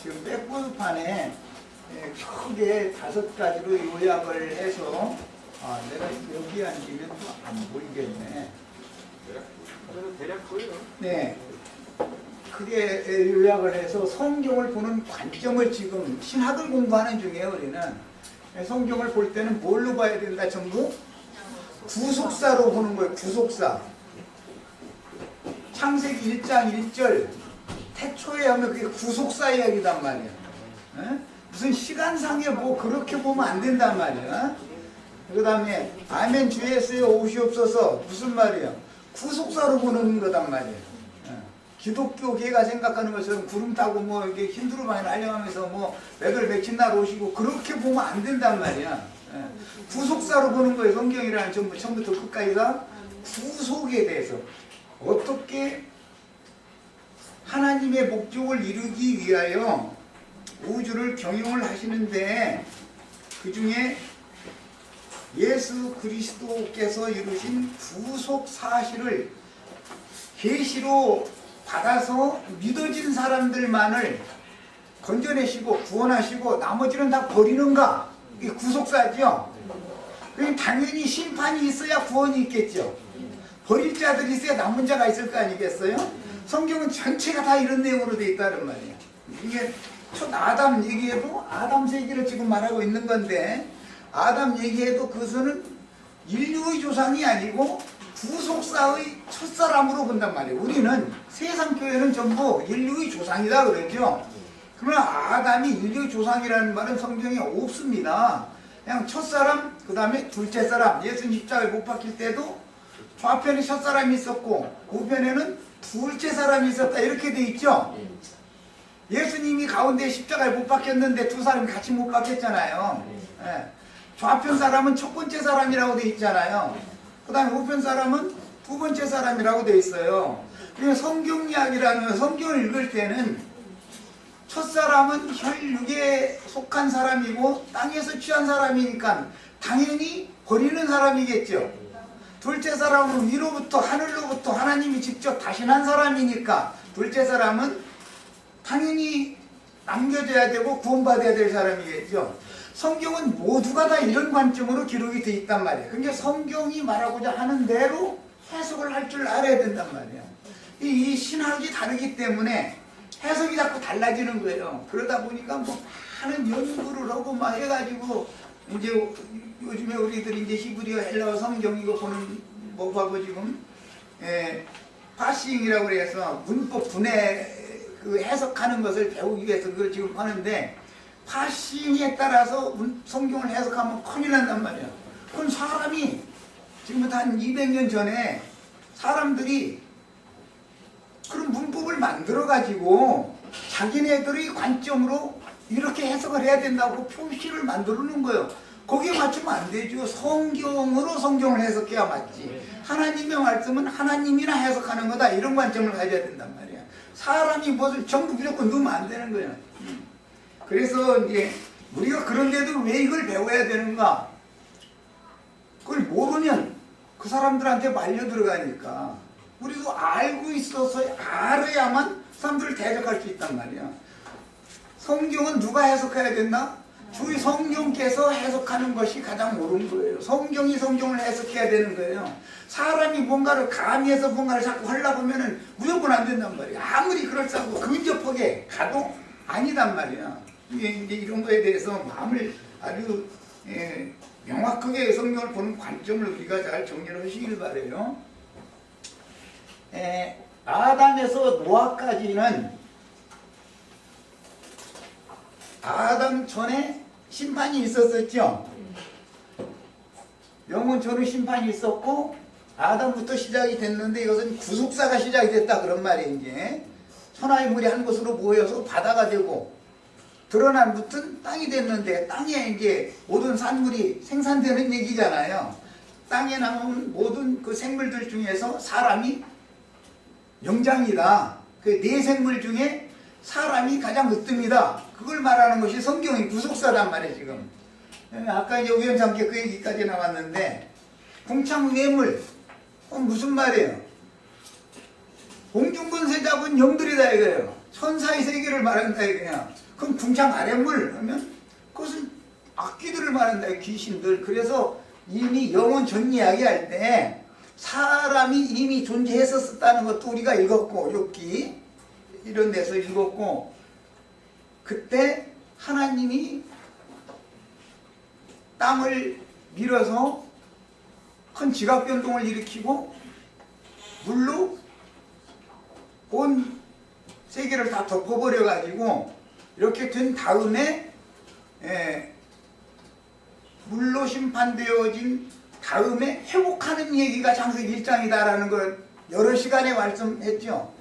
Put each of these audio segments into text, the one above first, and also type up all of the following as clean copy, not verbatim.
지금 백보드판에 크게 5가지로 요약을 해서 내가 여기 앉으면 또 안 보이겠네. 대략 보여요. 네. 크게 요약을 해서 성경을 보는 관점을 지금 신학을 공부하는 중이에요. 우리는 성경을 볼 때는 뭘로 봐야 된다? 전부 구속사로 보는 거예요. 구속사. 창세기 1장 1절 태초에 하면 그게 구속사 이야기단 말이에요. 무슨 시간상에 뭐 그렇게 보면 안 된단 말이에요. 그 다음에 아멘 주 예수여 오시옵소서 무슨 말이에요? 구속사로 보는 거단 말이에요. 기독교계가 생각하는 것처럼 구름 타고 뭐 이렇게 힌두로 많이 날려가면서 뭐 몇월 며칠 날 오시고 그렇게 보면 안 된단 말이야. 구속사로 보는 거예요. 성경이라는 전부 처음부터 끝까지가 구속에 대해서 어떻게 하나님의 목적을 이루기 위하여 우주를 경영을 하시는데 그 중에 예수 그리스도께서 이루신 구속 사실을 계시로 받아서 믿어진 사람들만을 건져내시고 구원하시고 나머지는 다 버리는가? 이게 구속사죠. 그럼 당연히 심판이 있어야 구원이 있겠죠. 버릴 자들이 있어야 남은 자가 있을 거 아니겠어요? 성경은 전체가 다 이런 내용으로 되어 있다는 말이에요. 이게 첫 아담 얘기해도 아담 세기를 지금 말하고 있는 건데 아담 얘기해도 그것은 인류의 조상이 아니고 구속사의 첫사람으로 본단 말이에요. 우리는 세상 교회는 전부 인류의 조상이다 그러죠. 그러면 아담이 인류의 조상이라는 말은 성경에 없습니다. 그냥 첫사람, 그 다음에 둘째 사람. 예수님 십자가에 못 박힐 때도 좌편에 첫사람이 있었고 우편에는 둘째 사람이 있었다 이렇게 돼 있죠. 예수님이 가운데 십자가에 못 박혔는데 두 사람이 같이 못 박혔잖아요. 좌편 사람은 첫 번째 사람이라고 돼 있잖아요. 그 다음에 우편 사람은 두 번째 사람이라고 돼 있어요. 그래서 성경 이야기라는 성경을 읽을 때는 첫 사람은 혈육에 속한 사람이고 땅에서 취한 사람이니까 당연히 버리는 사람이겠죠. 둘째 사람은 위로부터 하늘로부터 하나님이 직접 다신한 사람이니까 둘째 사람은 당연히 남겨져야 되고 구원받아야 될 사람이겠죠. 성경은 모두가 다 이런 관점으로 기록이 돼 있단 말이에요. 그러니까 성경이 말하고자 하는 대로 해석을 할 줄 알아야 된단 말이에요. 이 신학이 다르기 때문에 해석이 자꾸 달라지는 거예요. 그러다 보니까 뭐 많은 연구를 하고 막 해가지고 이제 요즘에 우리들이 이제 히브리어 헬라어 성경 이거 보는 뭐하고 지금 파싱이라고 그래서 문법 분해 그 해석하는 것을 배우기 위해서 그걸 지금 하는데 파싱에 따라서 성경을 해석하면 큰일 난단 말이야. 그럼 사람이 지금부터 한 200년 전에 사람들이 그런 문법을 만들어 가지고 자기네들의 관점으로 이렇게 해석을 해야 된다고 표시를 만들어 놓은 거예요. 거기에 맞추면 안 되죠. 성경으로 성경을 해석해야 맞지. 하나님의 말씀은 하나님이나 해석하는 거다. 이런 관점을 가져야 된단 말이야. 사람이 무엇을 전부 무조건 넣으면 안 되는 거예요. 그래서 이제 우리가 그런데도 왜 이걸 배워야 되는가? 그걸 모르면 그 사람들한테 말려 들어가니까 우리도 알고 있어서 알아야만 사람들을 대적할 수 있단 말이야. 성경은 누가 해석해야 된다? 주의 성령께서 해석하는 것이 가장 옳은 거예요. 성경이 성경을 해석해야 되는 거예요. 사람이 뭔가를 가미해서 뭔가를 자꾸 하려고 하면은 무조건 안 된단 말이야. 아무리 그럴싸하고 근접하게 가도 아니단 말이야. 이제 이런 거에 대해서 마음을 아주 명확하게 성경을 보는 관점을 우리가 잘 정리를 하시길 바래요. 아담에서 노아까지는 아담 전에 심판이 있었었죠. 영원전후 심판이 있었고 아담부터 시작이 됐는데 이것은 구속사가 시작이 됐다 그런 말이에요. 이제 천하의 물이 한 곳으로 모여서 바다가 되고 드러난 붙은 땅이 됐는데 땅에 이제 모든 산물이 생산되는 얘기잖아요. 땅에 나온 모든 그 생물들 중에서 사람이 영장이다. 그 네 생물 중에 사람이 가장 으뜸이다. 그걸 말하는 것이 성경의 구속사란 말이에요. 지금 아까 이제 우연찮게 그 얘기까지 나왔는데 궁창괴물 무슨 말이에요? 공중권세 잡은 영들이다 이거예요. 천사의 세계를 말한다 이거야. 그럼 궁창 아랫물 하면 그것은 악귀들을 말한다, 귀신들. 그래서 이미 영혼 전 이야기할 때 사람이 이미 존재했었다는 것도 우리가 읽었고, 욥기 이런 데서 읽었고, 그때 하나님이 땅을 밀어서 큰 지각 변동을 일으키고 물로 온 세계를 다 덮어버려 가지고 이렇게 된 다음에 물로 심판되어진 다음에 회복하는 얘기가 창세기 1장이다라는 걸 여러 시간에 말씀했죠.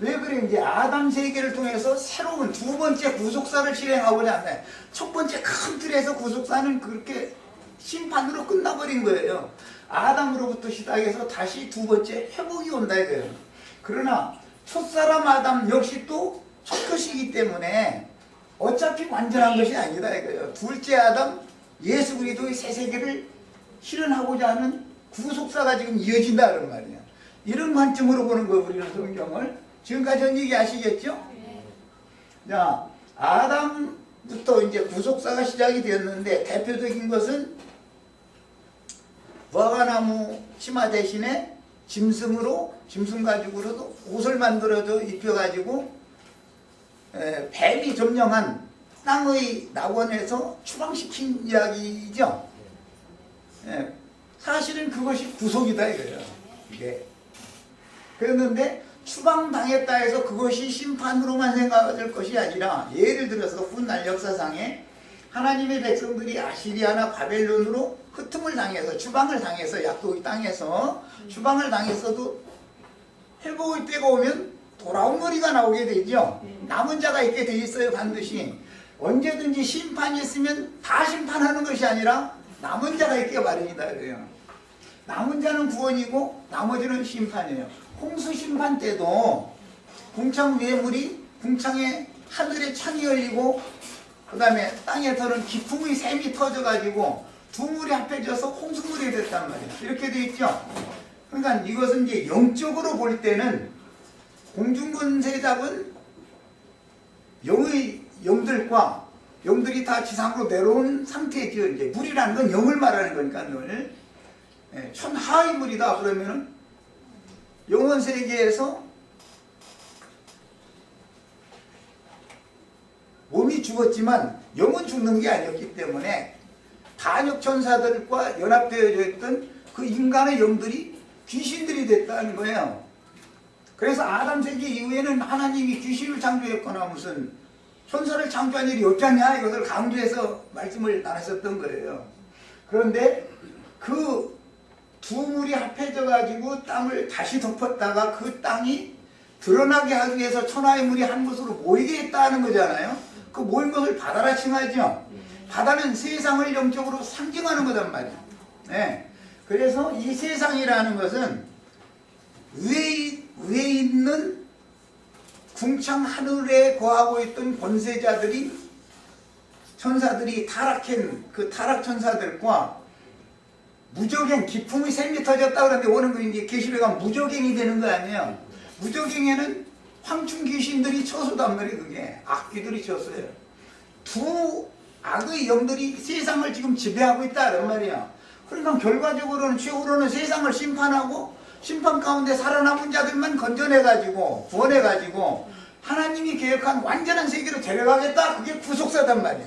왜 그래? 이제 아담 세계를 통해서 새로운 두 번째 구속사를 실행하고자 한다. 첫 번째 큰 틀에서 구속사는 그렇게 심판으로 끝나버린 거예요. 아담으로부터 시작해서 다시 두 번째 회복이 온다 이거예요. 그러나 첫사람 아담 역시 또 첫 것이기 때문에 어차피 완전한 것이 아니다 이거예요. 둘째 아담 예수 그리스도의 새 세계를 실현하고자 하는 구속사가 지금 이어진다 그런 말이에요. 이런 관점으로 보는 거예요, 우리는 성경을. 지금까지 한 얘기 아시겠죠? 자, 아담부터 이제 구속사가 시작이 되었는데 대표적인 것은 무화과나무 치마 대신에 짐승 가죽으로도 옷을 만들어서 입혀가지고 뱀이 점령한 땅의 낙원에서 추방시킨 이야기죠. 사실은 그것이 구속이다 이거예요. 이게. 그랬는데 추방당했다 해서 그것이 심판으로만 생각될 것이 아니라, 예를 들어서 훗날 역사상에 하나님의 백성들이 아시리아나 바벨론으로 흩음을 당해서 추방을 당해서 약속의 땅에서 추방을 당했어도 회복의 때가 오면 돌아온 머리가 나오게 되죠. 남은 자가 있게 돼 있어요. 반드시 언제든지 심판이 있으면 다 심판하는 것이 아니라 남은 자가 있게 마련이다 그래요. 남은 자는 구원이고 나머지는 심판이에요. 홍수 심판 때도 궁창 위에 물이, 궁창에 하늘에 창이 열리고 그 다음에 땅에 들은 기풍의 샘이 터져가지고 두 물이 합해져서 홍수물이 됐단 말이에요. 이렇게 돼 있죠. 그러니까 이것은 이제 영적으로 볼 때는 공중권세 잡은 영의 영들과 영들이 다 지상으로 내려온 상태죠. 이제 물이라는 건 영을 말하는 거니까 늘 천하의 물이다 그러면은 영원 세계에서 몸이 죽었지만 영은 죽는 게 아니었기 때문에 반역 천사들과 연합되어져 있던 그 인간의 영들이 귀신들이 됐다는 거예요. 그래서 아담 세계 이후에는 하나님이 귀신을 창조했거나 무슨 천사를 창조한 일이 없지 않냐 이것을 강조해서 말씀을 나눴었던 거예요. 그런데 그 두 물이 합해져 가지고 땅을 다시 덮었다가 그 땅이 드러나게 하기 위해서 천하의 물이 한 곳으로 모이게 했다는 거잖아요. 그 모인 것을 바다라 칭하죠. 바다는 세상을 영적으로 상징하는 거단 말이에요. 네. 그래서 이 세상이라는 것은 위에 있는 궁창 하늘에 거하고 있던 권세자들이, 천사들이 타락한 그 타락 천사들과 무적행, 기풍의 샘이 터졌다 그러는데 오는 거 이제 계시록에 가면 무적행이 되는 거 아니에요. 무적행에는 황충 귀신들이 쳐서단 말이에요. 그게 악귀들이 쳤어요. 두 악의 영들이 세상을 지금 지배하고 있다는 말이야. 그러니까 결과적으로는 최후로는 세상을 심판하고 심판 가운데 살아남은 자들만 건져내가지고 구원해가지고 하나님이 계획한 완전한 세계로 데려가겠다. 그게 구속사단 말이야.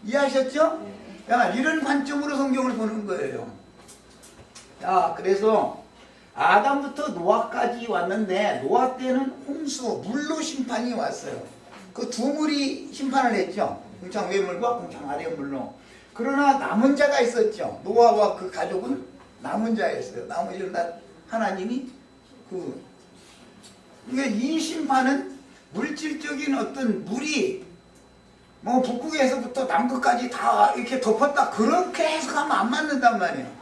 이해하셨죠? 야, 이런 관점으로 성경을 보는 거예요. 자, 그래서 아담부터 노아까지 왔는데 노아 때는 홍수, 물로 심판이 왔어요. 그 두 물이 심판을 했죠. 궁창 외물과 궁창 아랫물로. 그러나 남은 자가 있었죠. 노아와 그 가족은 남은 자였어요. 나머지는 다 하나님이 그러니까 이 심판은 물질적인 어떤 물이 뭐 북극에서부터 남극까지 다 이렇게 덮었다 그렇게 해석하면 안 맞는단 말이에요.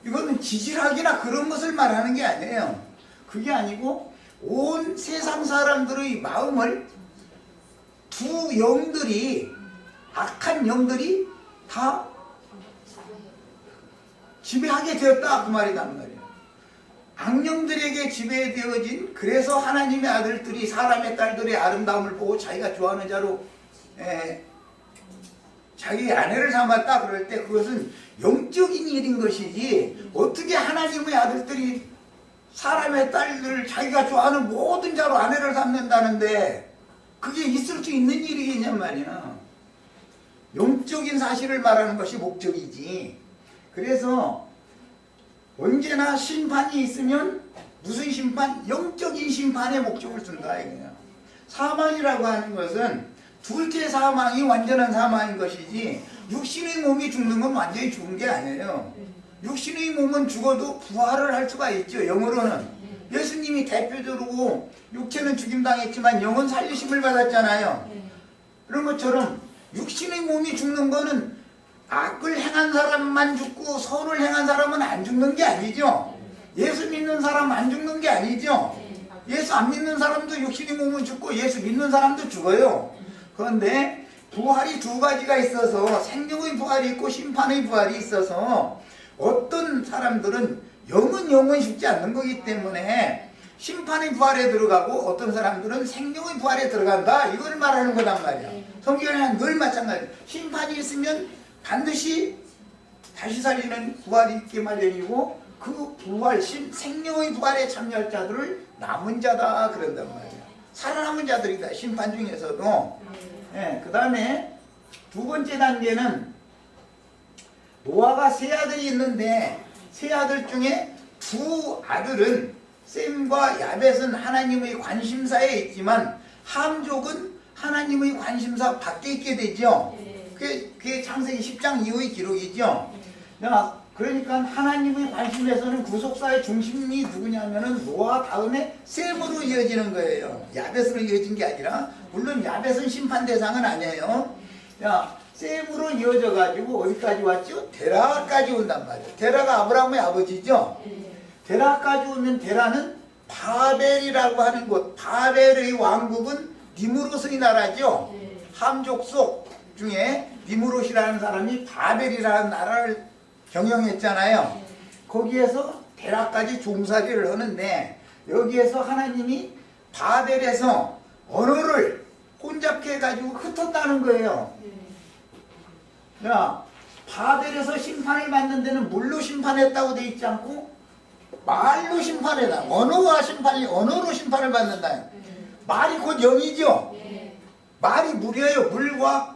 이거는 지질학이나 그런 것을 말하는 게 아니에요. 그게 아니고 온 세상 사람들의 마음을 두 영들이, 악한 영들이 다 지배하게 되었다 그 말이란 말이에요. 악령들에게 지배되어진, 그래서 하나님의 아들들이 사람의 딸들의 아름다움을 보고 자기가 좋아하는 자로 자기 아내를 삼았다 그럴 때 그것은 영적인 일인 것이지, 어떻게 하나님의 아들들이 사람의 딸들 자기가 좋아하는 모든 자로 아내를 삼는다는데 그게 있을 수 있는 일이겠냔 말이야. 영적인 사실을 말하는 것이 목적이지. 그래서 언제나 심판이 있으면 무슨 심판? 영적인 심판의 목적을 쓴다 이거야. 사망이라고 하는 것은 둘째 사망이 완전한 사망인 것이지, 육신의 몸이 죽는 건 완전히 죽은 게 아니에요. 육신의 몸은 죽어도 부활을 할 수가 있죠. 영으로는 예수님이 대표적으로 육체는 죽임당했지만 영은 살리심을 받았잖아요. 그런 것처럼 육신의 몸이 죽는 거는 악을 행한 사람만 죽고 선을 행한 사람은 안 죽는 게 아니죠. 예수 믿는 사람 안 죽는 게 아니죠. 예수 안 믿는 사람도 육신의 몸은 죽고 예수 믿는 사람도 죽어요. 그런데 부활이 두 가지가 있어서 생명의 부활이 있고 심판의 부활이 있어서 어떤 사람들은 영은 죽지 않는 거기 때문에 심판의 부활에 들어가고 어떤 사람들은 생명의 부활에 들어간다, 이걸 말하는 거단 말이야. 성경에는 늘 마찬가지. 심판이 있으면 반드시 다시 살리는 부활이 있게 마련이고, 그 부활, 생명의 부활에 참여할 자들을 남은 자다 그런단 말이야. 살아남은 자들이다, 심판 중에서도. 그 다음에 두 번째 단계는 노아가 세 아들이 있는데 세 아들 중에 두 아들은 셈과 야벳은 하나님의 관심사에 있지만 함족은 하나님의 관심사 밖에 있게 되죠. 그게 창세기 10장 이후의 기록이죠. 그러니까 하나님의 관심에서는 구속사의 중심이 누구냐면은 노아 다음에 셈으로 이어지는 거예요. 야벳으로 이어진 게 아니라, 물론 야벳은 심판 대상은 아니에요. 셈으로 이어져 가지고 어디까지 왔죠? 데라까지 온단 말이에요. 데라가 아브라함의 아버지죠. 데라까지 오면 데라는 바벨이라고 하는 곳, 바벨의 왕국은 니무롯의 나라죠. 함족속 중에 니무롯이라는 사람이 바벨이라는 나라를 경영했잖아요. 거기에서 데라까지 종살이를 하는데, 여기에서 하나님이 바벨에서 언어를 혼잡해 가지고 흩었다는 거예요. 바벨에서 심판을 받는 데는 물로 심판했다고 돼 있지 않고 말로 심판해다. 언어로 심판을 받는다. 말이 곧 영이죠. 말이 물이에요. 물과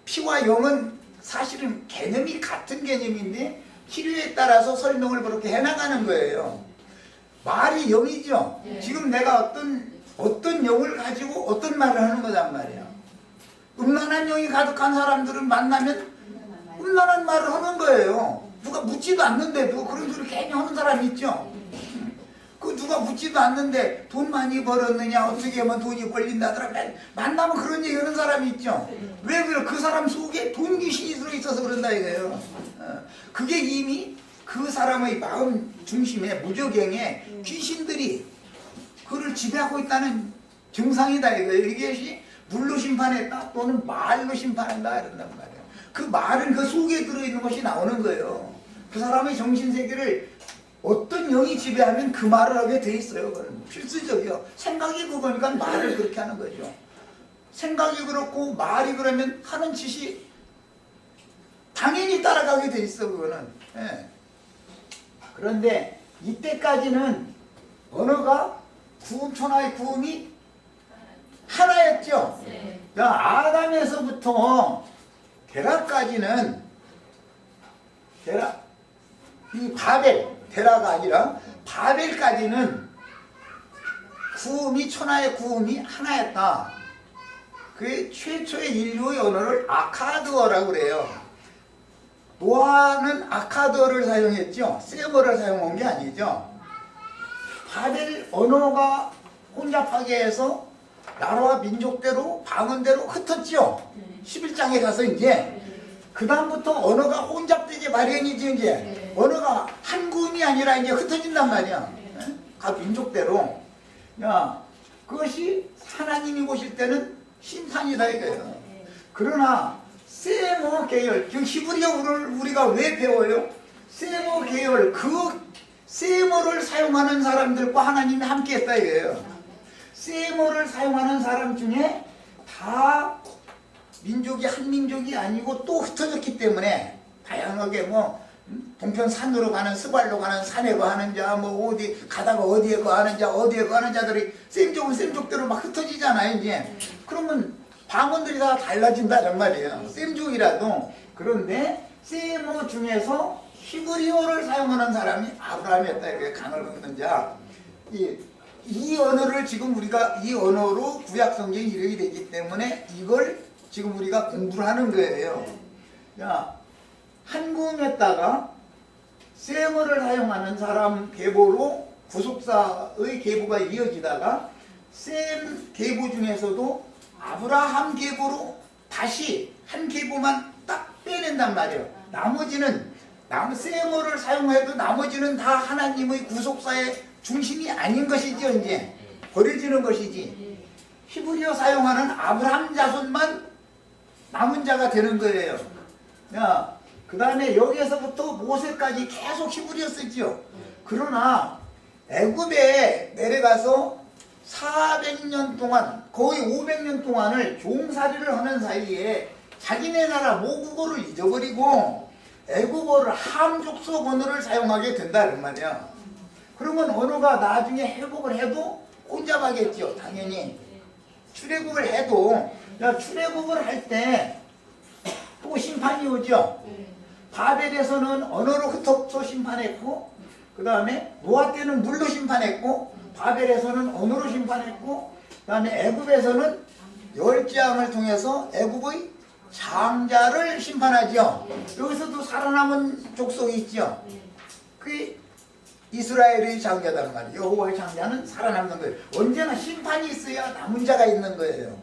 피와 영은 사실은 개념이 같은 개념인데 필요에 따라서 설명을 그렇게 해나가는 거예요. 말이 영이죠. 지금 내가 어떤 영을 가지고 어떤 말을 하는 거단 말이야. 음란한 영이 가득한 사람들을 만나면 음란한 말을 하는 거예요. 누가 묻지도 않는데도 그런 소리 괜히 하는 사람이 있죠. 그 누가 묻지도 않는데 돈 많이 벌었느냐, 어떻게 하면 돈이 벌린다더라, 만나면 그런 얘기 하는 사람이 있죠. 왜 그래? 그 사람 속에 돈 귀신이 들어있어서 그런다 이거예요. 그게 이미 그 사람의 마음 중심에, 무저경에 귀신들이 그를 지배하고 있다는 증상이다 이거예요. 이것이 물로 심판했다 또는 말로 심판한다 이런단 말이에요. 그 말은 그 속에 들어있는 것이 나오는 거예요. 그 사람의 정신세계를 어떤 영이 지배하면 그 말을 하게 돼 있어요. 그건 필수적이요. 생각이 그거니까 말을 그렇게 하는 거죠. 생각이 그렇고 말이 그러면 하는 짓이 당연히 따라가게 돼 있어 그거는. 그런데 이때까지는 언어가 천하의 구음이 하나였죠. 아담에서부터 데라까지는 이 데라가 아니라 바벨까지는 구음이, 천하의 구음이 하나였다. 그 최초의 인류의 언어를 아카드어라고 그래요. 노아는 아카드어를 사용했죠. 셈어를 사용한 게 아니죠. 바벨 언어가 혼잡하게 해서 나라와 민족대로 방언대로 흩었죠. 11장에 가서 이제 그 다음부터 언어가 혼잡되게 마련이지. 이제 언어가 한 구음이 아니라 이제 흩어진단 말이야. 각 민족대로. 그것이 하나님이 보실 때는 심판이다 이거예요. 그러나 세모 계열, 지금 히브리어를 우리가 왜 배워요? 세모 계열, 그 세모를 사용하는 사람들과 하나님이 함께 했다 이거예요. 세모를 사용하는 사람 중에 다 민족이 한 민족이 아니고 또 흩어졌기 때문에 다양하게 뭐 동편 산으로 가는 스발로 가는 산에 가는 자 뭐 어디 가다가 어디에 가는 자 어디에 가는 자들이 셈족은 셈족대로 막 흩어지잖아요 이제. 그러면 방언들이 다 달라진다는 말이에요. 셈족이라도. 그런데 세모 중에서 히브리어를 사용하는 사람이 아브라함이었다. 이렇게 강을 걷는 자. 이 언어를 지금 우리가 이 언어로 구약 성경이 이르게 되기 때문에 이걸 지금 우리가 공부를 하는 거예요. 자, 한궁에다가 세모를 사용하는 사람 계보로 구속사의 계보가 이어지다가 셈 계보 중에서도 아브라함 계보로 다시 한 계보만 딱 빼낸단 말이에요. 나머지는 세모를 사용해도 나머지는 다 하나님의 구속사의 중심이 아닌 것이죠. 이제 버려지는 것이지. 히브리어 사용하는 아브라함 자손만 남은 자가 되는 거예요. 그 다음에 여기에서부터 모세까지 계속 히브리어 쓰죠. 그러나 애굽에 내려가서 400년 동안 거의 500년 동안을 종살이를 하는 사이에 자기네 나라 모국어를 잊어버리고 애국어를 함 족속 언어를 사용하게 된다는 말이야. 그러면 언어가 나중에 회복을 해도 혼잡하겠죠. 당연히 출애굽을 해도 출애굽을 할 때 또 심판이 오죠. 바벨에서는 언어로 흩어서 심판했고, 그 다음에 노아 때는 물로 심판했고, 바벨에서는 언어로 심판했고, 그 다음에 애굽에서는 열재앙을 통해서 애굽의 장자를 심판하죠. 여기서도 살아남은 족속이 있죠. 그게 이스라엘의 장자단 말이에요. 여호와의 장자는 살아남는 거예요. 언제나 심판이 있어야 남은 자가 있는 거예요.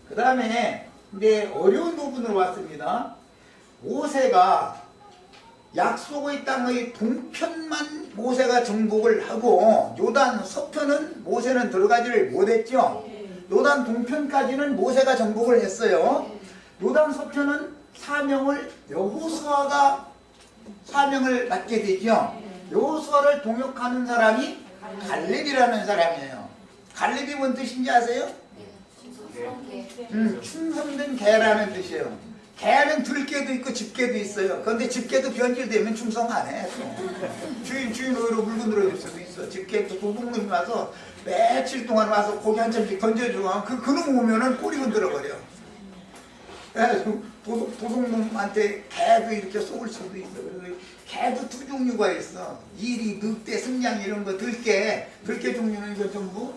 그 다음에 이제 어려운 부분으로 왔습니다. 모세가 약속의 땅의 동편만 모세가 정복을 하고 요단 서편은 모세는 들어가지를 못했죠. 요단 동편까지는 모세가 정복을 했어요. 요단 서편은 사명을 여호수아가 사명을 맡게 되죠. 여호수아를 동역하는 사람이 갈렙이라는 사람이에요. 갈렙이 뭔 뜻인지 아세요? 충성된 개라는 뜻이에요. 개는 들개도 있고 집게도 있어요. 그런데 집게도 변질되면 충성 안 해. 주인 오히려 물건 들어줄 수도 있어. 집게도 도둑놈이 와서 며칠 동안 와서 고기 한 점씩 던져주고 그놈 오면은 꼬리 흔들어버려. 도둑놈한테 개도 이렇게 쏘을 수도 있어. 그래서 개도 두 종류가 있어. 이리, 늑대, 승양 이런 거 들개 종류는 이거 전부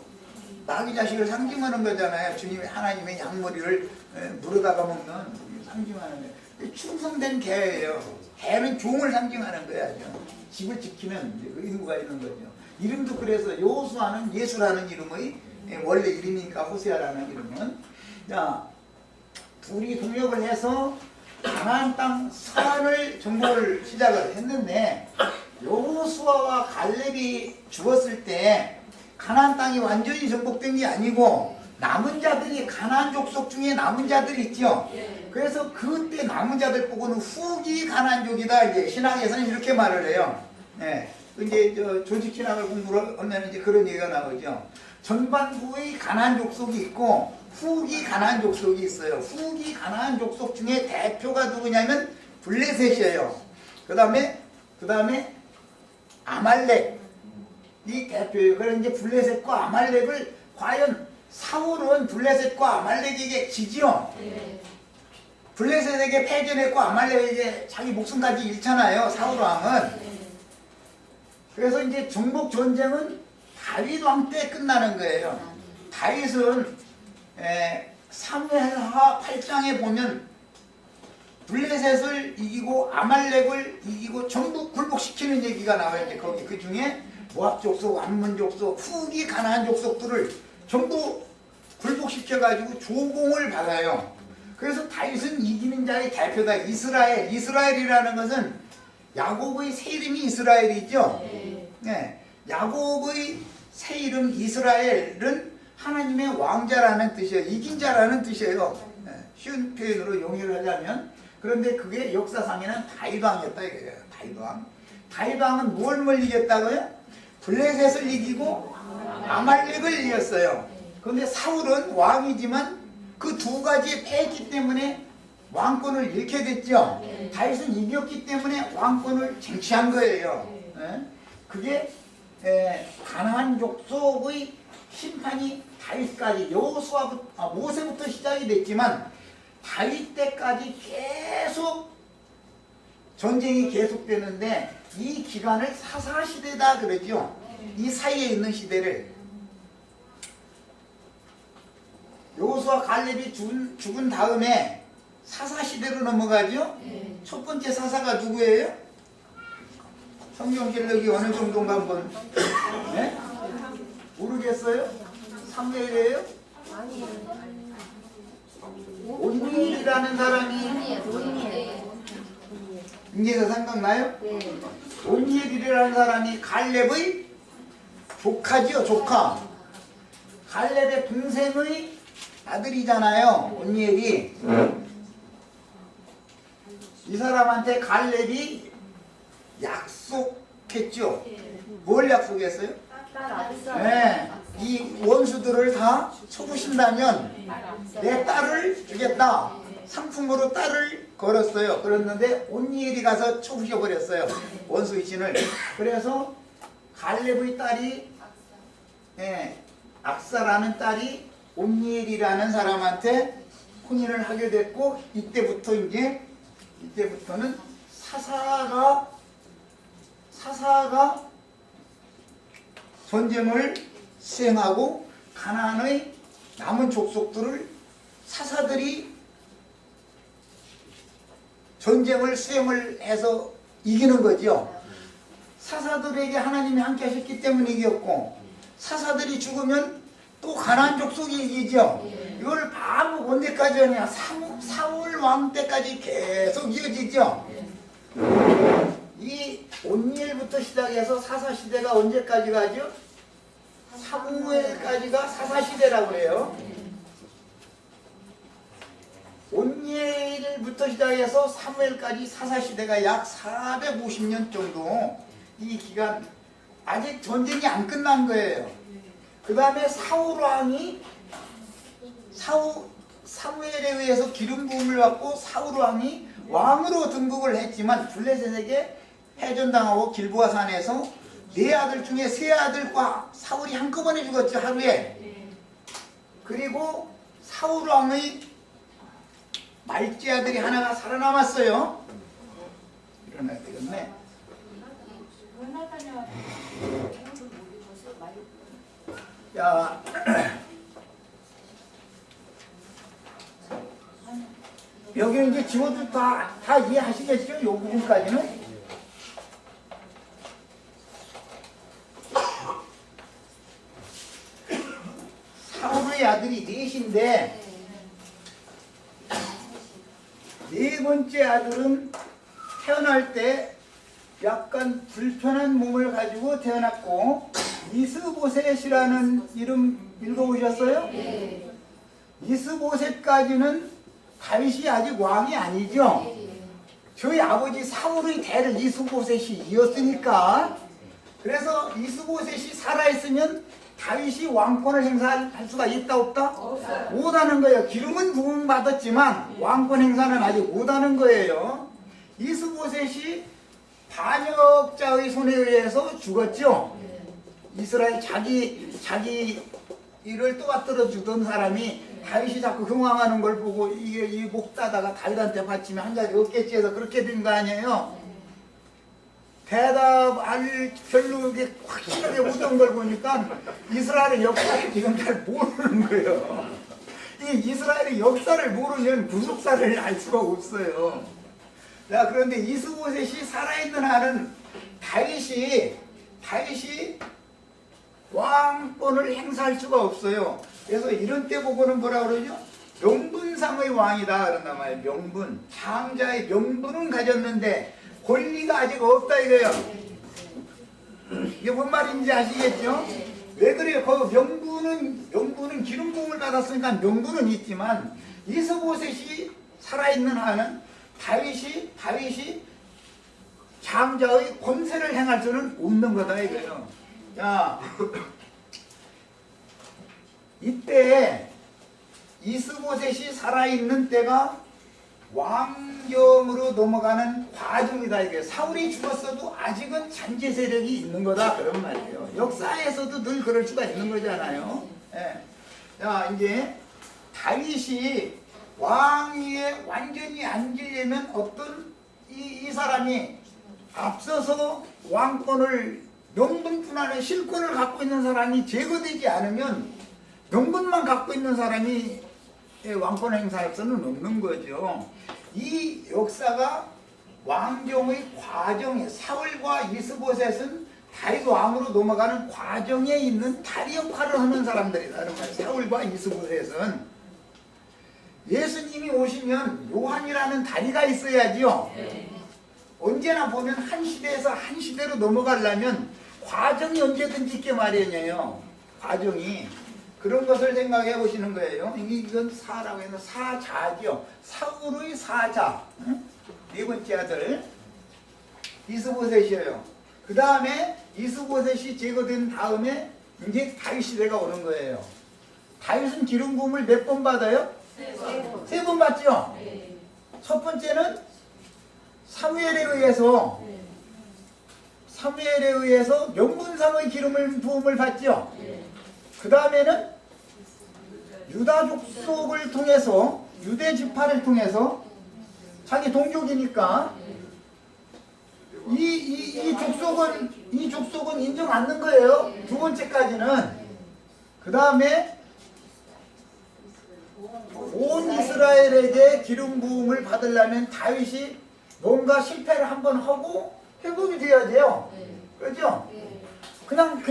마귀 자식을 상징하는 거잖아요. 주님의 하나님의 양머리를 물어다가 먹는 상징하는 거예요. 충성된 개예요. 개는 종을 상징하는 거야. 집을 지키는 의무가 있는 거죠. 이름도 그래서 여호수아는 예수라는 이름의 원래 이름이니까 호세아라는 이름은 둘이 동역을 해서 가나안 땅 서안을 정복을 시작을 했는데 여호수아와 갈렙이 죽었을 때 가나안 땅이 완전히 정복된 게 아니고 남은 자들이 가나안 족속 중에 남은 자들이 있죠. 그래서 그때 남은 자들 보고는 후기 가나안족이다. 이제 신학에서는 이렇게 말을 해요. 이제 조직 신학을 공부를 하면 이제 그런 얘기가 나오죠. 전반부의 가나안 족속이 있고 후기 가나안 족속이 있어요. 후기 가나안 족속 중에 대표가 누구냐면 블레셋이에요. 그 다음에 아말렉 이 대표예요. 그래서 이제 블레셋과 아말렉을 과연 사울은 블레셋과 아말렉에게 지지요. 블레셋에게 패전했고 아말렉에게 자기 목숨까지 잃잖아요. 사울 왕은. 그래서 이제 정복 전쟁은 다윗 왕 때 끝나는 거예요. 다윗은 사무엘하 8장에 보면 블레셋을 이기고 아말렉을 이기고 전부 굴복시키는 얘기가 나와요. 이제 거기 그 중에 모압 족속, 암몬 족속, 후기 가나안 족속들을 전부 굴복시켜가지고 조공을 받아요. 그래서 다윗은 이기는 자의 대표다. 이스라엘이라는 것은 야곱의 새 이름이 이스라엘이죠. 야곱의 새 이름 이스라엘은 하나님의 왕자라는 뜻이에요. 이긴 자라는 뜻이에요. 쉬운 표현으로 용어를 하자면. 그런데 그게 역사상에는 다윗왕이었다 이거예요. 다윗왕. 다윗 왕은 뭘 이겼다고요? 블레셋을 이기고 아말렉을 이겼어요. 그런데 사울은 왕이지만 그 두 가지 패했기 때문에 왕권을 잃게 됐죠. 다윗은 이겼기 때문에 왕권을 쟁취한 거예요. 그게 가나안 족속의 심판이 다윗까지 모세부터 시작이 됐지만 다윗 때까지 계속 전쟁이 계속되는데 이 기간을 사사시대다 그러죠. 이 사이에 있는 시대를 여호수아 갈렙이 죽은 다음에 사사시대로 넘어가죠. 첫 번째 사사가 누구예요? 성경실력이 어느 정도인가 한번 모르겠어요? 사무엘이에요? 온니엘이라는 사람이 이제서 생각나요? 온니엘이라는 사람이 갈렙의 조카지요. 조카. 갈렙의 동생의 아들이잖아요. 온니엘이. 이 사람한테 갈렙이 약속했죠. 뭘 약속했어요? 이 원수들을 다 쳐부신다면 내 딸을 주겠다. 상품으로 딸을 걸었어요. 그랬는데 온니엘이 가서 쳐부셔버렸어요. 원수의 신을. 그래서 갈렙의 딸이 악사라는 딸이 온니엘이라는 사람한테 혼인을 하게 됐고 이때부터는 사사가 전쟁을 수행하고 가나안의 남은 족속들을 사사들이 전쟁을 수행을 해서 이기는 거죠. 사사들에게 하나님이 함께 하셨기 때문에 이겼고 사사들이 죽으면 또 가나안 족속이 이기죠. 이걸 반복 언제까지 하냐? 사울 왕 때까지 계속 이어지죠. 이 온니엘부터 시작해서 사사시대가 언제까지 가죠? 사무엘까지가 사사시대라고 그래요. 온니엘부터 시작해서 사무엘까지 사사시대가 약 450년 정도 이 기간 아직 전쟁이 안 끝난 거예요. 그 다음에 사울왕이 사무엘에 의해서 기름 부음을 받고 사울왕이 왕으로 등극을 했지만 블레셋에게 패전당하고 길보아 산에서 네 아들 중에 세 아들과 사울이 한꺼번에 죽었죠. 하루에. 그리고 사울왕의 말째 아들이 하나가 살아남았어요. 일어나야 되겠네. 자, 여기 이제 지워도 다 이해하시겠죠? 이 부분까지는. 사울의 아들이 넷인데 네 번째 아들은 태어날 때 약간 불편한 몸을 가지고 태어났고 이스보셋이라는 이름 읽어보셨어요? 네. 이스보셋까지는 다윗이 아직 왕이 아니죠? 저희 아버지 사울의 대를 이스보셋이 이었으니까 그래서 이스보셋이 살아있으면 다윗이 왕권을 행사할 수가 있다 없다? 없어요. 못하는 거예요. 기름은 부음받았지만 왕권 행사는 아직 못하는 거예요. 이스보셋이 반역자의 손에 의해서 죽었죠. 이스라엘 자기 일을 떠받들어 주던 사람이 다윗이 자꾸 흥황하는 걸 보고 이게 이 목 따다가 다윗한테 바치면 한 자리 없겠지 해서 그렇게 된 거 아니에요. 대답할 별로 이게 확실하게 못한 걸 보니까 이스라엘의 역사를 지금 잘 모르는 거예요. 이 이스라엘의 역사를 모르면 구속사를 알 수가 없어요. 자, 그런데 이스보셋이 살아있는 한은 다윗이 왕권을 행사할 수가 없어요. 그래서 이런 때 보고는 뭐라 그러죠? 명분상의 왕이다 그런단 말이에요. 명분. 장자의 명분은 가졌는데 권리가 아직 없다 이거예요. 이게 뭔 말인지 아시겠죠? 왜 그래요? 그 명분은 기름 부음을 받았으니까 명분은 있지만 이스보셋이 살아있는 한은 다윗이 장자의 권세를 행할 수는 없는 거다 이거예요. 자, 이때 이스보셋이 살아있는 때가 왕정으로 넘어가는 과정이다 이게. 사울이 죽었어도 아직은 잔재 세력이 있는 거다 그런 말이에요. 역사에서도 늘 그럴 수가 있는 거잖아요. 예. 자, 이제 다윗이 왕위에 완전히 앉으려면 어떤 이 사람이 앞서서 왕권을 명분뿐 실권을 갖고 있는 사람이 제거되지 않으면 명분만 갖고 있는 사람이 왕권 행사할 수는 없는 거죠. 이 역사가 왕정의 과정에 사울과 이스보셋은 다윗 왕으로 넘어가는 과정에 있는 다리 역할을 하는 사람들이다. 사울과 이스보셋은 예수님이 오시면 요한이라는 다리가 있어야지요. 언제나 보면 한 시대에서 한 시대로 넘어가려면 과정이 언제든지 있게 마련이에요. 과정이. 그런 것을 생각해 보시는 거예요. 이건 사라고 해서 사자죠. 사울의 사자. 네 번째 아들 이스보셋이에요. 그 다음에 이스보셋이 제거된 다음에 이제 다윗 시대가 오는 거예요. 다윗은 기름 부음을 몇 번 받아요? 세 번 받죠? 첫 번째는 사무엘에 의해서 명분상의 기름을 부음을 받죠. 그 다음에는 유다 족속을 통해서 유대 지파를 통해서 자기 동족이니까 이 족속은 인정 않는 거예요. 두 번째까지는. 그 다음에 온 이스라엘에게 기름 부음을 받으려면 다윗이 뭔가 실패를 한번 하고 회복이 돼야죠. 그렇죠? 그냥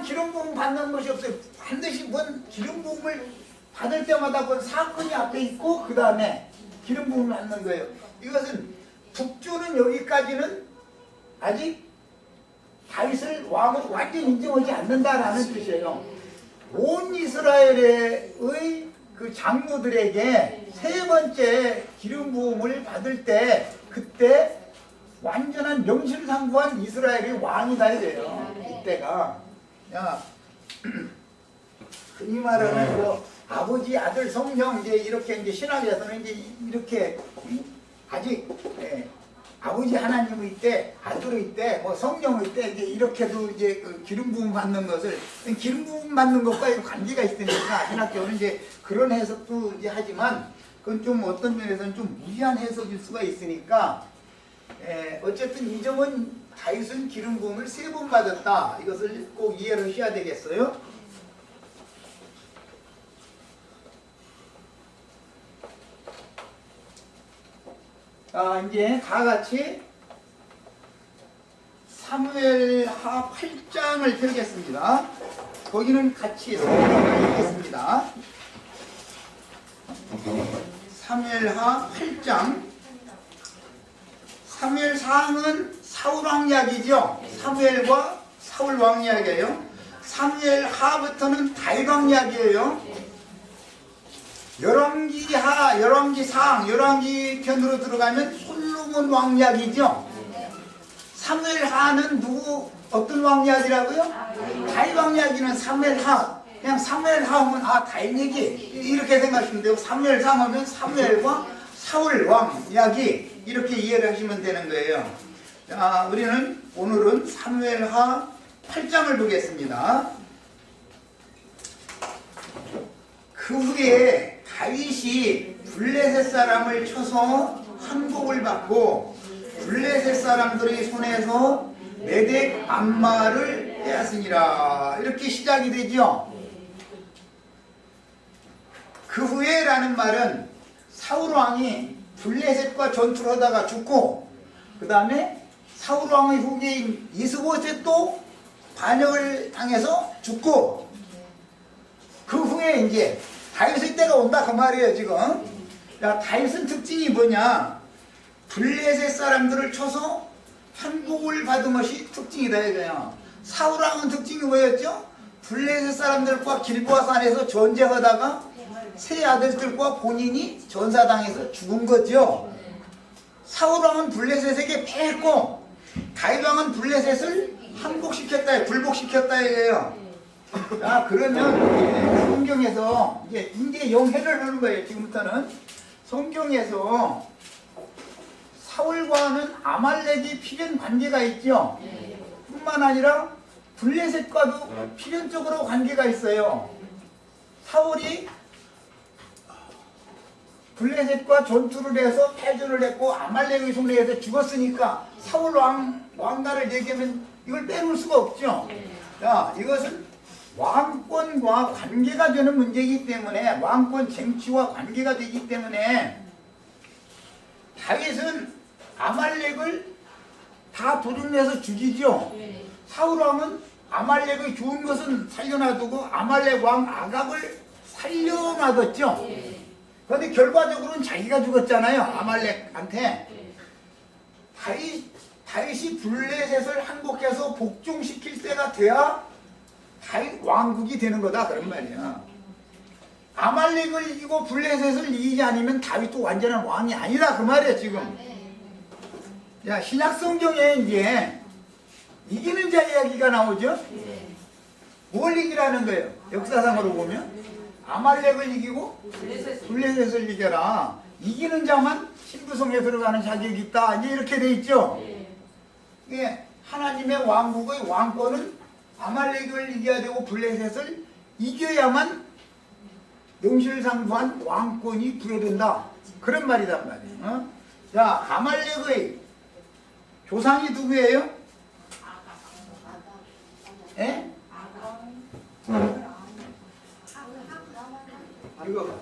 기름 부음 받는 것이 없어요. 반드시 뭔 기름 부음을 받을 때마다 뭔 사건이 앞에 있고 그 다음에 기름 부음을 받는 거예요. 이것은 북주는 여기까지는 아직 다윗을 왕으로 완전히 인정하지 않는다라는 뜻이에요. 온 이스라엘의 그 장로들에게 세 번째 기름 부음을 받을 때 그때 완전한 명실상부한 이스라엘의 왕이다 이래요. 이때가. 야, 이 말은 뭐 아버지, 아들, 성령 이제 신학에서는 이제 이렇게 아직 아버지 하나님의 때, 아들의 때, 뭐 성령의 때 이제 이렇게도 이제 그 기름 부음 받는 것을 기름 부음 받는 것과 관계가 있으니까 신학교는 이제 그런 해석도 이제 하지만 그건 좀 어떤 면에서는 좀 무리한 해석일 수가 있으니까. 어쨌든 이 점은 다윗은 기름 부음을 3번 받았다. 이것을 꼭 이해를 하셔야 되겠어요. 이제 다 같이 사무엘하 8장을 펴겠습니다. 거기는 같이 성경을 읽겠습니다. 사무엘하 8장. 사무엘상은 사울왕 이야기죠. 사무엘과 사울왕 이야기예요. 사무엘하부터는 다윗왕 이야기예요. 열왕기하, 열왕기상, 열왕기 편으로 들어가면 솔로몬 왕 이야기죠. 사무엘하는 어떤 왕 이야기라고요? 다윗 왕 이야기는 사무엘하. 그냥 사무엘하 하면 다윗 얘기 이렇게 생각하시면 되고, 사무엘상 하면 사무엘과 사울 왕 이야기 이렇게 이해를 하시면 되는 거예요. 자, 우리는 오늘은 사무엘하 8장을 보겠습니다. 그 후에 다윗이 블레셋 사람을 쳐서 항복을 받고 블레셋 사람들의 손에서 메덱 암마를 빼앗으니라. 이렇게 시작이 되죠. 그 후에 라는 말은 사울왕이 블레셋과 전투를 하다가 죽고 그 다음에 사울왕의 후계인 이스보셋도 반역을 당해서 죽고 그 후에 이제 다윗의 때가 온다 그 말이에요 지금. 야, 다윗은 특징이 뭐냐? 블레셋 사람들을 쳐서 항복을 받은 것이 특징이다 이거야. 사울왕은 특징이 뭐였죠? 블레셋 사람들과 길보아 산에서 전쟁하다가 세 아들들과 본인이 전사당해서 죽은 거죠. 사울왕은 블레셋에게 패했고 다윗 왕은 블레셋을 항복시켰다, 굴복시켰다 이래요. 자, 그러면 이제 성경에서 이제 영해를 하는 거예요. 지금부터는 성경에서 사울과는 아말렉이 필연 관계가 있죠. 뿐만 아니라 블레셋과도 필연적으로 관계가 있어요. 사울이 블레셋과 전투를 해서 패전을 했고 아말렉의 손에 의해서 죽었으니까 사울 왕가를 얘기하면 이걸 빼놓을 수가 없죠. 자, 이것은 왕권과 관계가 되는 문제이기 때문에, 왕권 쟁취와 관계가 되기 때문에 다윗은 아말렉을 다 도둑내서 죽이죠. 사울 왕은 아말렉의 좋은 것은 살려놔두고 아말렉 왕 아각을 살려놔뒀죠. 그런데 결과적으로는 자기가 죽었잖아요. 아말렉한테. 다윗이 블레셋을 항복해서 복종시킬 때가 돼야 다윗 왕국이 되는 거다 그런 말이야. 아말렉을 이기고 블레셋을 이기지 않으면 다윗도 완전한 왕이 아니다 그 말이야 지금. 야, 신약 성경에 이제 이기는 자 이야기가 나오죠. 뭘 이기라는 거예요? 역사상으로 보면 아말렉을 이기고 블레셋을 이겨라. 이기는 자만 신부성에 들어가는 자격이 있다. 이제 이렇게 돼 있죠. 이게 하나님의 왕국의 왕권은 아말렉을 이겨야 되고 블레셋을 이겨야만 명실상부한 왕권이 부여된다. 그런 말이란 말이에요. 자, 아말렉의 조상이 누구예요? 예? 이거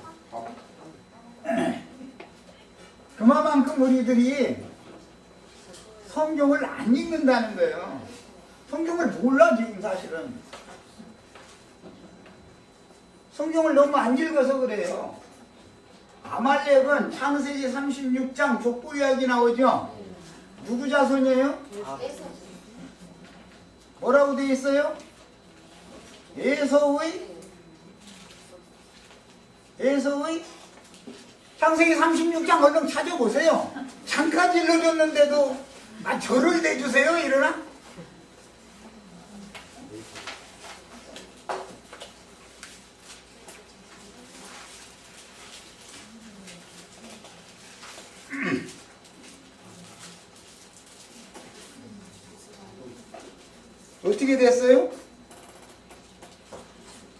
그만큼 우리들이 성경을 안 읽는다는 거예요. 성경을 몰라 지금 사실은. 성경을 너무 안 읽어서 그래요. 아말렉은 창세기 36장 족보 이야기 나오죠. 누구 자손이에요? 뭐라고 되어 있어요? 에서의 창세기 36장 얼른 찾아보세요. 장까지 읽어줬는데도 절을 내주세요 이러나? 어떻게 됐어요?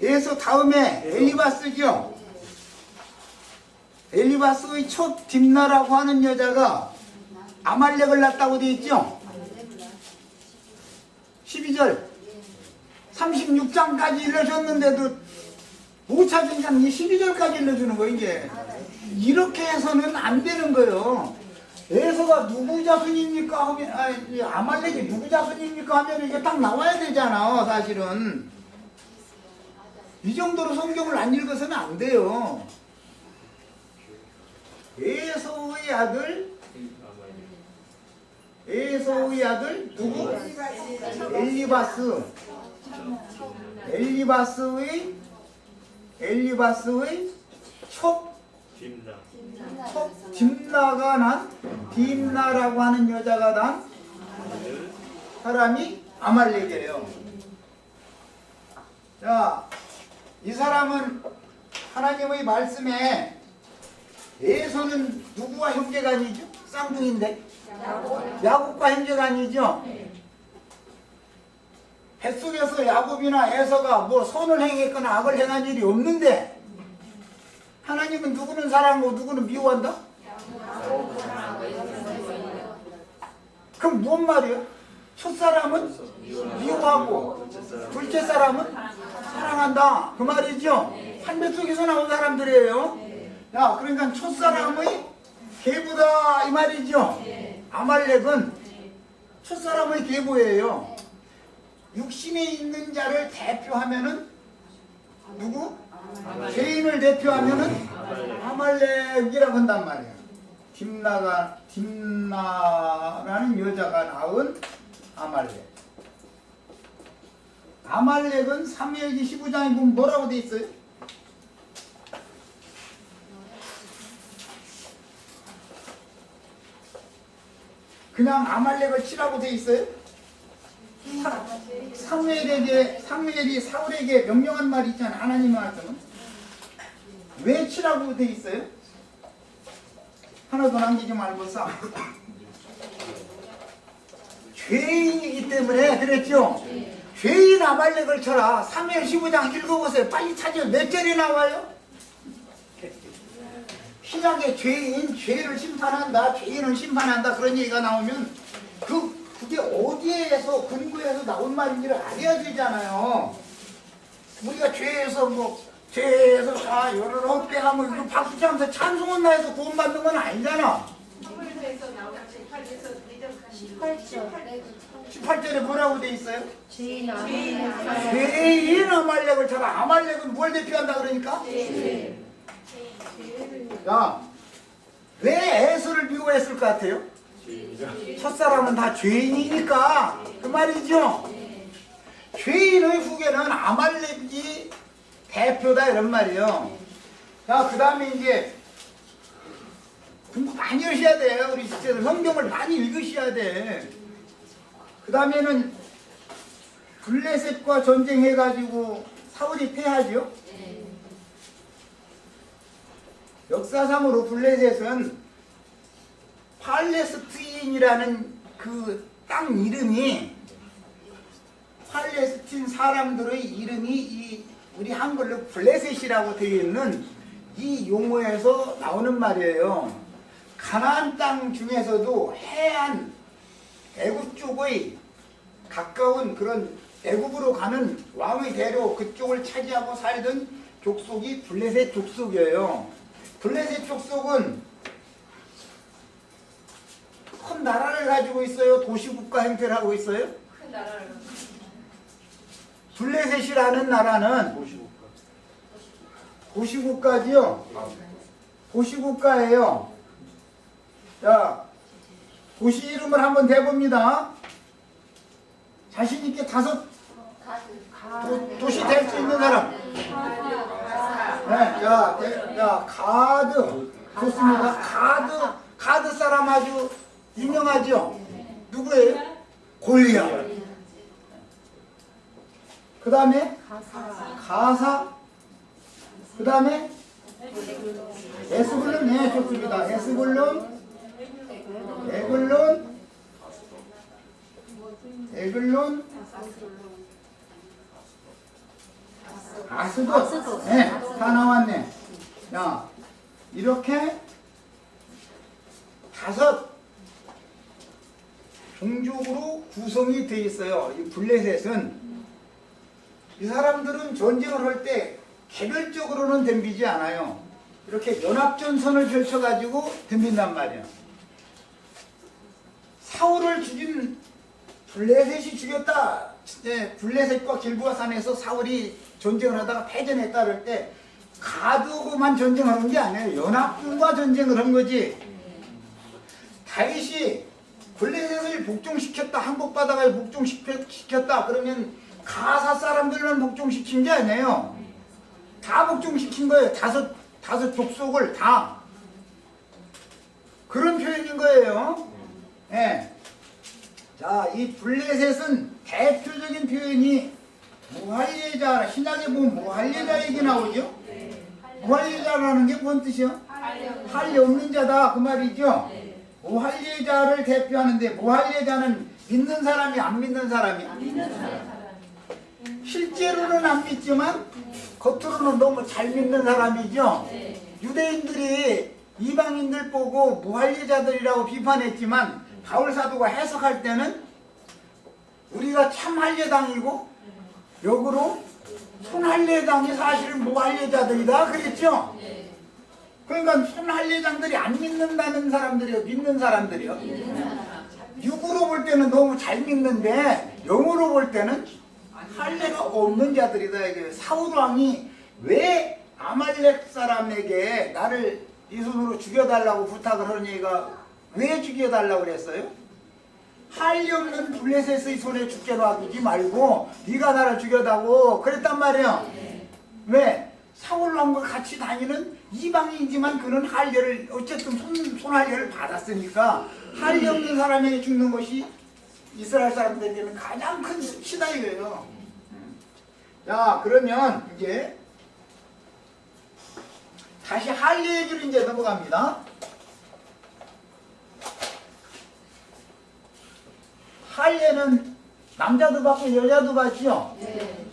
에서 다음에 엘리바스죠. 엘리바스의 첫 딥나라고 하는 여자가 아말렉을 낳았다고 되어 있죠. 12절 36장까지 일러줬는데도 못 찾으니까 12절까지 일러주는 거예요. 이제 이렇게 해서는 안 되는 거예요. 에서가 누구 자손입니까 하면 아말렉이 누구 자손입니까 하면 이게 딱 나와야 되잖아. 사실은 이 정도로 성경을 안 읽어서는 안 돼요. 에서의 아들 누구? 엘리바스의 첫 딥나가 난 딥나라고 하는 여자가 난 사람이 아말렉이에요. 자, 이 사람은 하나님의 말씀에 에서는 누구와 형제간이죠? 쌍둥이인데 야곱과 형제간이죠. 뱃속에서 야곱이나 에서가 뭐 선을 행했거나 악을 행한 일이 없는데 하나님은 누구는 사랑하고 누구는 미워한다? 그럼 뭔 말이에요? 첫사람은 미워하고 둘째 사람은 사랑한다 그 말이죠. 한 뱃속에서 나온 사람들이에요. 야, 그러니까 첫사람의 계보다 이 말이죠. 아말렉은 첫사람의 계보예요. 육신에 있는 자를 대표하면은 누구? 죄인을 대표하면은 아말렉이라고 한단 말이야. 딥나라는 여자가 낳은 아말렉. 아말렉은 사무엘기 15장에 보면 뭐라고 돼 있어요? 그냥 아말렉을 치라고 돼 있어요? 사무엘이 사울에게 명령한 말이 있잖아요. 하나님의 말씀은 왜 치라고 돼 있어요? 하나도 남기지 말고서 죄인이기 때문에 그랬죠. 죄인 아말렉을 쳐라. 사무엘 15장 읽어보세요. 빨리 찾으면 몇 절이 나와요? 신약에 죄를 심판한다, 죄인을 심판한다 그런 얘기가 나오면 그게 어디에서 근거에서 나온 말인지를 알아야 되잖아요. 우리가 죄에서 여러 빼가면 박수 치면서 찬송한다 해서 구원받는 건 아니잖아. 18절에 뭐라고 돼 있어요? 죄인 아말렉을 쳐라. 아말렉은 뭘 대표한다 그러니까? 야, 왜 에서를 미워했을 것 같아요? 첫사람은 다 죄인이니까 그 말이죠. 죄인의 후계는 아말렉이 대표다 이런 말이에요. 자, 그 다음에 이제 공부 많이 하셔야 돼요. 우리 진짜 성경을 많이 읽으셔야 돼. 그 다음에는 블레셋과 전쟁해가지고 사울이 패하죠. 역사상으로 블레셋은 팔레스틴이라는 그 땅 이름이, 팔레스틴 사람들의 이름이 우리 한글로 블레셋이라고 되어 있는 이 용어에서 나오는 말이에요. 가나안 땅 중에서도 해안 애굽 쪽의 가까운 그런 애굽으로 가는 왕의 대로 그쪽을 차지하고 살던 족속이 블레셋 족속이에요. 블레셋 족속은 큰 나라를 가지고 있어요? 도시국가 형태를 하고 있어요? 큰 나라를. 블레셋이라는 나라는 도시국가지요? 도시국가예요. 자, 도시 이름을 한번 대봅니다. 자신있게 다섯 도시 될 수 있는 사람. 네, 자, 가드. 좋습니다. 가드 사람 아주 유명하죠? 누구예요? 골리앗. 그 다음에 가사. 그 다음에 에스불론. 네, 좋습니다. 에스불론, 에글론, 아스돗. 네, 다 나왔네. 자, 이렇게 다섯 종족으로 구성이 되어 있어요. 이 블레셋은. 이 사람들은 전쟁을 할 때 개별적으로는 덤비지 않아요. 이렇게 연합전선을 펼쳐가지고 덤빈단 말이에요. 사울을 죽인 블레셋이 죽였다. 블레셋과 길보아 산에서 사울이 전쟁을 하다가 패전했다 그럴 때 가두고만 전쟁하는 게 아니에요. 연합군과 전쟁을 한 거지. 다윗이 블레셋을 복종시켰다, 항복바다가에 복종시켰다 그러면 가사 사람들만 복종시킨 게 아니에요. 다 복종시킨 거예요. 다섯 족속을 다. 그런 표현인 거예요. 예. 자, 이 블레셋은 대표적인 표현이 무할례자, 신약에 보면 무할례자 얘기 나오죠? 무할례자라는 게 뭔 뜻이요? 할례 없는 자다 그 말이죠? 무할례자를 대표하는데 무할례자는 믿는 사람이 안 믿는 사람이? 실제로는 안 믿지만 겉으로는 너무 잘 믿는 사람이죠? 유대인들이 이방인들 보고 무할례자들이라고 비판했지만 바울 사도가 해석할 때는 우리가 참 할례당이고 역으로 손할례당이 사실은 무할례자들이다 그랬죠? 그러니까 손할례당들이 안 믿는다는 사람들이요, 믿는 사람들이요. 육으로 볼 때는 너무 잘 믿는데 영으로 볼 때는 할례가 없는 자들이다. 이게 사울 왕이 왜 아말렉 사람에게 나를 네 손으로 죽여달라고 부탁을 하는 얘기가 왜 죽여달라고 그랬어요? 할례 없는 블레셋의 손에 죽게 놔두지 말고 네가 나를 죽여다고 그랬단 말이에요. 왜? 사울 왕과 같이 다니는 이방인이지만 그는 할례를 어쨌든 손할례를 받았으니까 할례 없는 사람에게 죽는 것이 이스라엘 사람들에게는 가장 큰 수치다 이거예요. 자, 그러면 이제 다시 할례 얘기로 이제 넘어갑니다. 할례는 남자도 받고 여자도 받죠? 네.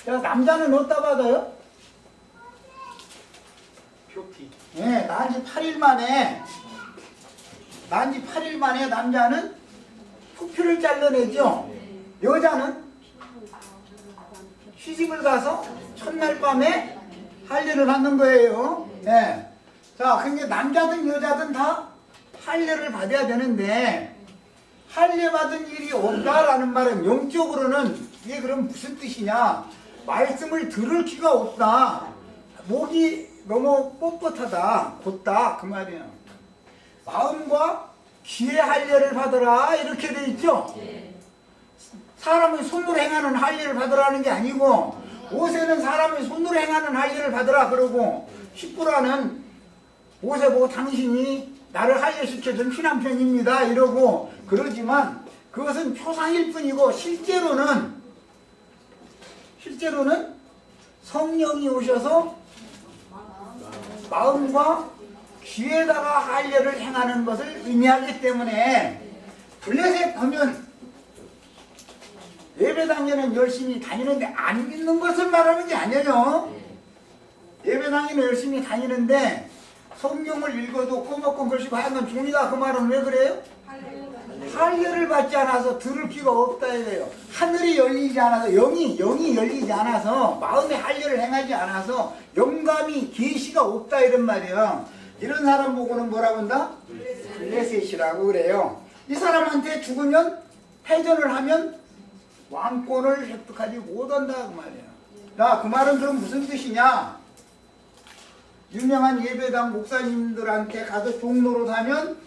자, 남자는 어디다 받아요? 표피. 네, 난지 8일 만에 남자는 후피를 잘라내죠. 여자는 시집을 가서 첫날 밤에 할례를 받는 거예요. 네. 자, 그러니까 남자든 여자든 다 할례를 받아야 되는데 할례 받은 일이 없다라는 말은 영적으로는 이게 그럼 무슨 뜻이냐? 말씀을 들을 기가 없다. 목이 너무 뻣뻣하다, 곧다 그 말이에요. 마음과 귀의 할례를 받으라 이렇게 돼 있죠. 사람의 손으로 행하는 할례를 받으라는 게 아니고 모세는 사람의 손으로 행하는 할례를 받으라 그러고 십부라는 모세 보고 당신이 나를 할례시켜준 피난편입니다 이러고 그러지만 그것은 표상일 뿐이고 실제로는 성령이 오셔서 마음과 귀에다가 할례를 행하는 것을 의미하기 때문에 블레셋 하면 예배당에는 열심히 다니는데 안 믿는 것을 말하는 게 아니에요. 예배당에는 열심히 다니는데 성경을 읽어도 꼬먹고 글씨고 하얀 건 종이다 그 말은 왜 그래요? 할례를 받지 않아서 들을 기가 없다 이거예요. 하늘이 열리지 않아서 영이 열리지 않아서 마음의 할례를 행하지 않아서 영감이 계시가 없다 이런 말이에요. 이런 사람 보고는 뭐라고 한다? 블레셋이라고 그래요. 이 사람한테 죽으면 패전을 하면 왕권을 획득하지 못한다 그 말이에요. 자, 그 말은 그럼 무슨 뜻이냐? 유명한 예배당 목사님들한테 가서 종로로 하면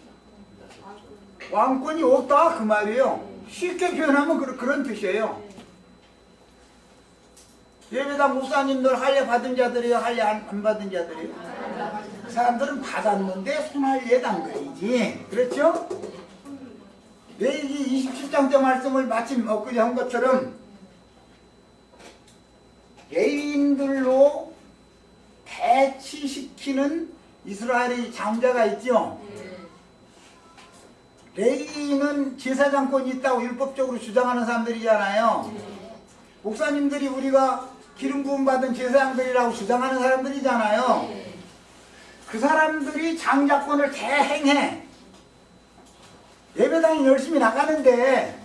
왕권이 없다 그 말이에요. 쉽게 표현하면 그런 뜻이에요. 예배당 목사님들 할례 받은 자들이요, 할례 안 받은 자들이요? 그 사람들은 받았는데 손할례 당거이지. 그렇죠? 레위기 27장 때 말씀을 마침 엊그제 한 것처럼 레위인들로 대치시키는 이스라엘의 장자가 있죠. 레위인은 제사장권이 있다고 율법적으로 주장하는 사람들이잖아요. 목사님들이 우리가 기름 부음 받은 제사장들이라고 주장하는 사람들이잖아요. 그 사람들이 장자권을 대행해. 예배당이 열심히 나가는데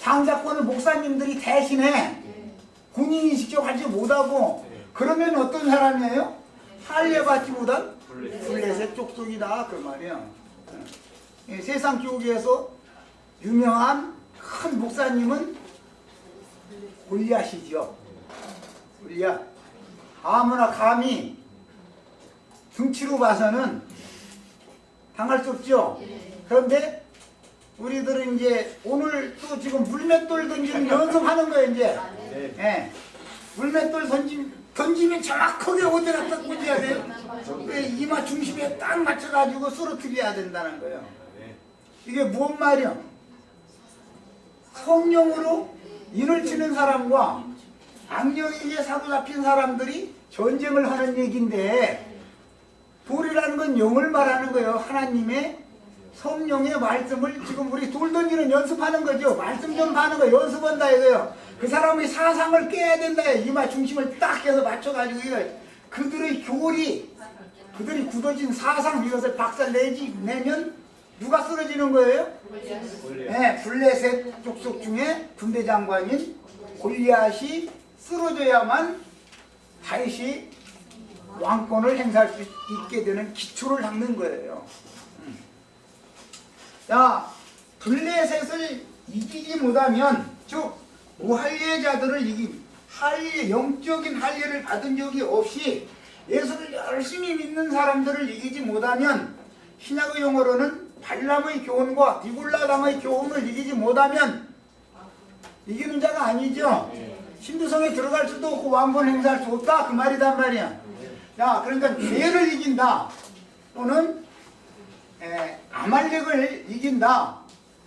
장자권을 목사님들이 대신해. 군인이 직접 하지 못하고 그러면 어떤 사람이에요? 할례 받지 못한 블레셋 족속이다 그 말이에요. 세상 교계에서 유명한 큰 목사님은 골리앗이죠. 골리앗. 아무나 감히 등치로 봐서는 당할 수 없죠. 그런데 우리들은 이제 오늘 또 지금 물맷돌 던지는 연습하는 거예요 이제. 예. 물맷돌 던지면 정확하게 어디 갖다 꽂아야 돼요? 이마 중심에 딱 맞춰가지고 쓰러뜨려야 된다는 거예요. 이게 뭔 말이야? 성령으로 인을 치는 사람과 악령에게 사로잡힌 사람들이 전쟁을 하는 얘기인데 돌이라는 건 영을 말하는 거예요. 하나님의 성령의 말씀을 지금 우리 돌 던지는 연습하는 거죠. 말씀 좀 하는 거 연습한다 이거예요. 그 사람의 사상을 깨야 된다. 이마 중심을 딱 해서 맞춰가지고 이거 그들의 교리, 그들이 굳어진 사상 이것을 박살내면 누가 쓰러지는 거예요? 네, 블레셋 족속 중에 군대 장관인 골리앗이 쓰러져야만 다윗이 왕권을 행사할 수 있게 되는 기초를 닦는 거예요. 자, 블레셋을 이기지 못하면 즉 무할례자들을 영적인 할례를 받은 적이 없이 예수를 열심히 믿는 사람들을 이기지 못하면 신약의 용어로는 발람의 교훈과 니골라당의 교훈을 이기지 못하면 이기는 자가 아니죠. 신두성에 들어갈 수도 없고 왕권 행사할 수 없다 그 말이단 말이야. 자, 그러니까 죄를 이긴다 또는 아말렉을 이긴다.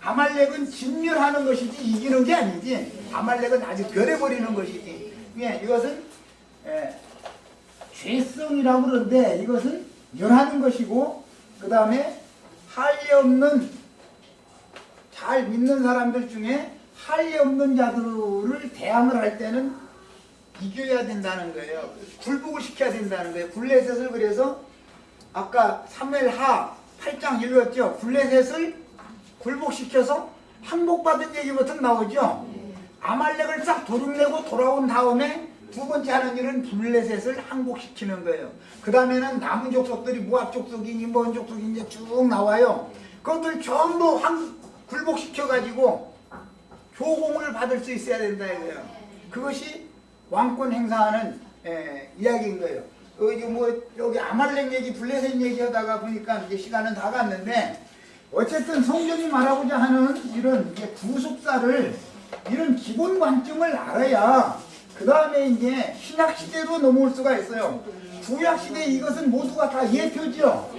아말렉은 진멸하는 것이지 이기는 게 아니지. 아말렉은 아주 멸해버리는 것이지. 예, 이것은 죄성이라고 그러는데 이것은 멸하는 것이고, 그 다음에 할례 없는, 잘 믿는 사람들 중에 할례 없는 자들을 대항을 할 때는 이겨야 된다는 거예요. 굴복을 시켜야 된다는 거예요. 블레셋을, 그래서 아까 사무엘하 8장 읽었죠. 블레셋을 굴복시켜서 항복받은 얘기부터 나오죠. 아말렉을 싹 도륙내고 돌아온 다음에 두 번째 하는 일은 블레셋을 항복시키는 거예요. 그 다음에는 남은 족속들이 모압 족속이니 뭔 족속이 이제 쭉 나와요. 그것들 전부 굴복시켜가지고 교공을 받을 수 있어야 된다 이거예요. 그것이 왕권 행사하는 이야기인 거예요. 여기 아말렉 얘기, 블레셋 얘기하다가 보니까 이제 시간은 다 갔는데, 어쨌든 성경이 말하고자 하는 이런 구속사를, 이런 기본 관점을 알아야 그 다음에 이제 신약 시대로 넘어올 수가 있어요. 구약 시대 이것은 모두가 다 예표죠.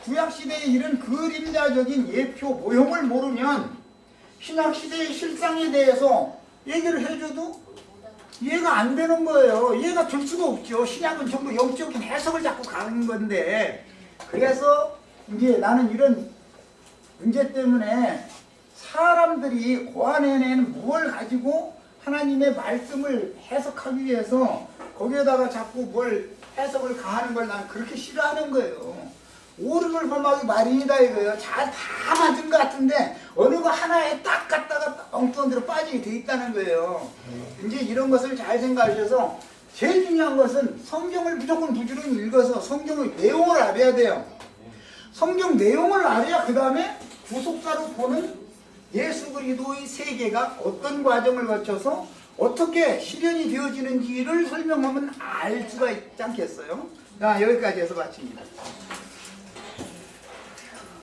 구약 시대의 이런 그림자적인 예표 모형을 모르면 신약 시대의 실상에 대해서 얘기를 해줘도 이해가 안 되는 거예요. 이해가 될 수가 없죠. 신약은 전부 영적인 해석을 자꾸 가는 건데, 그래서 이제 나는 이런 문제 때문에 사람들이 고안해낸 뭘 가지고 하나님의 말씀을 해석하기 위해서 거기에다가 자꾸 뭘 해석을 가하는 걸 난 그렇게 싫어하는 거예요. 옳음을 범하기 마련이다 이거예요. 잘 다 맞은 것 같은데 어느 거 하나에 딱 갔다가 엉뚱한 데로 빠지게 돼 있다는 거예요. 이제 이런 것을 잘 생각하셔서, 제일 중요한 것은 성경을 무조건 부지런히 읽어서 성경의 내용을 알아야 돼요. 성경 내용을 알아야 그 다음에 구속사로 보는 예수 그리스도의 세계가 어떤 과정을 거쳐서 어떻게 실현이 되어지는지를 설명하면 알 수가 있지 않겠어요? 자, 여기까지 해서 마칩니다.